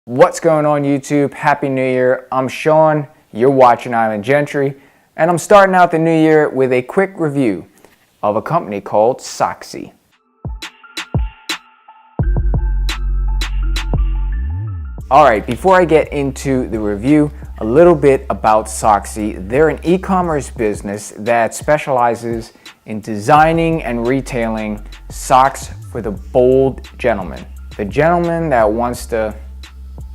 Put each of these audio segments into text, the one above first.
What's going on YouTube? Happy New Year. I'm Sean, you're watching Island Gentry, and I'm starting out the new year with a quick review of a company called Soxy. Alright, before I get into the review, a little bit about Soxy. They're an e-commerce business that specializes in designing and retailing socks for the bold gentleman. The gentleman that wants to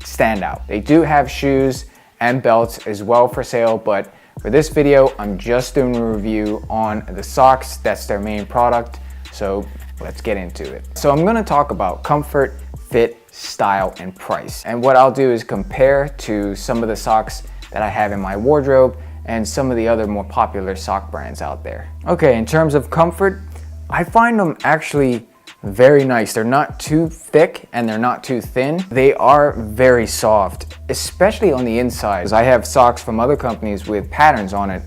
stand out. They do have shoes and belts as well for sale, but for this video, I'm just doing a review on the socks. That's their main product, so let's get into it. So I'm gonna talk about comfort, fit, style, and price. And what I'll do is compare to some of the socks that I have in my wardrobe and some of the other more popular sock brands out there. Okay, in terms of comfort, I find them actually very nice. They're not too thick and they're not too thin. They are very soft, especially on the inside. I have socks from other companies with patterns on it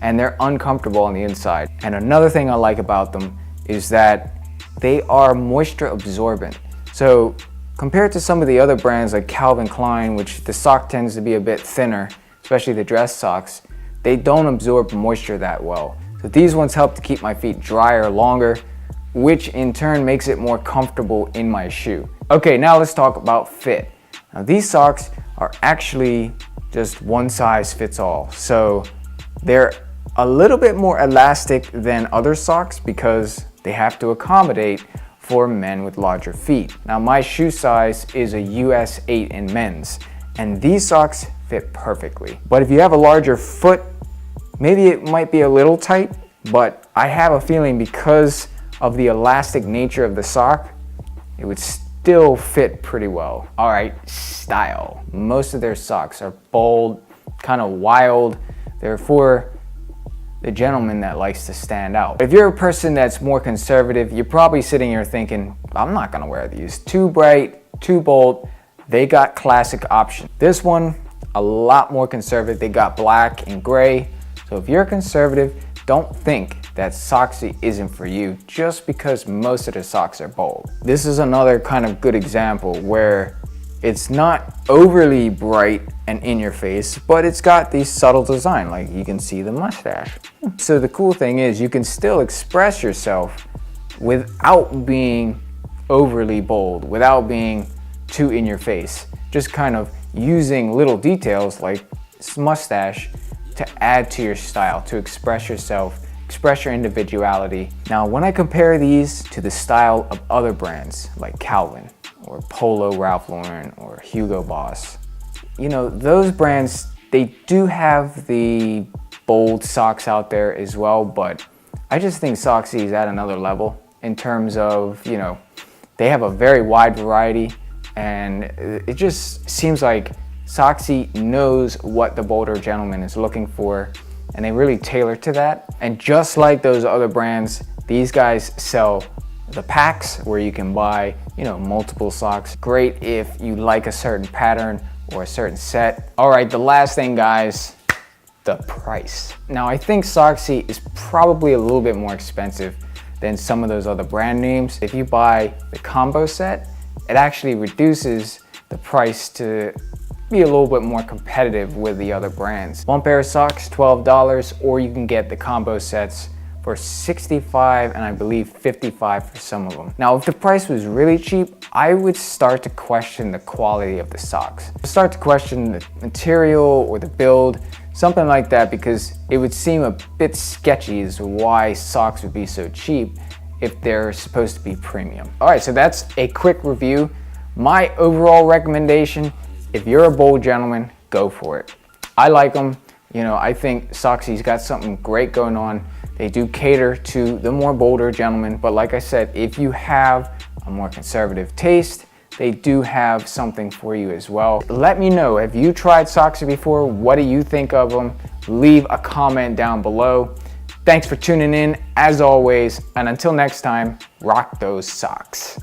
and they're uncomfortable on the inside. And another thing I like about them is that they are moisture absorbent. So compared to some of the other brands like Calvin Klein, which the sock tends to be a bit thinner, especially the dress socks, they don't absorb moisture that well. So these ones help to keep my feet drier longer, which in turn makes it more comfortable in my shoe. Okay, now let's talk about fit. Now these socks are actually just one size fits all. So they're a little bit more elastic than other socks because they have to accommodate for men with larger feet. Now my shoe size is a US 8 in men's, and these socks fit perfectly. But if you have a larger foot, maybe it might be a little tight, but I have a feeling because of the elastic nature of the sock, it would still fit pretty well. All right, style. Most of their socks are bold, kind of wild. They're for the gentleman that likes to stand out. If you're a person that's more conservative, you're probably sitting here thinking, I'm not gonna wear these. Too bright, too bold. They got classic options. This one, a lot more conservative. They got black and gray. So if you're conservative, don't think that Soxy isn't for you just because most of the socks are bold. This is another kind of good example where it's not overly bright and in your face, but it's got these subtle design, like you can see the mustache. So the cool thing is you can still express yourself without being overly bold, without being too in your face, just kind of using little details like this mustache to add to your style, to express yourself, express your individuality. Now, when I compare these to the style of other brands like Calvin or Polo Ralph Lauren or Hugo Boss, you know, those brands, they do have the bold socks out there as well, but I just think Soxy is at another level in terms of, you know, they have a very wide variety, and it just seems like Soxy knows what the bolder gentleman is looking for, and they really tailor to that. And just like those other brands, these guys sell the packs where you can buy, you know, multiple socks. Great if you like a certain pattern or a certain set. All right, the last thing, guys, the price. Now, I think Soxy is probably a little bit more expensive than some of those other brand names. If you buy the combo set, it actually reduces the price to be a little bit more competitive with the other brands. One pair of socks, $12, or you can get the combo sets for $65 and I believe $55 for some of them. Now, if the price was really cheap, I would start to question the quality of the socks. Start to question the material or the build, something like that, because it would seem a bit sketchy as to why socks would be so cheap if they're supposed to be premium. All right, so that's a quick review. My overall recommendation, if you're a bold gentleman, go for it. I like them. You know, I think Soxy's got something great going on. They do cater to the more bolder gentleman, but like I said, if you have a more conservative taste, they do have something for you as well. Let me know, have you tried Soxy before? What do you think of them? Leave a comment down below. Thanks for tuning in, as always, and until next time, rock those socks.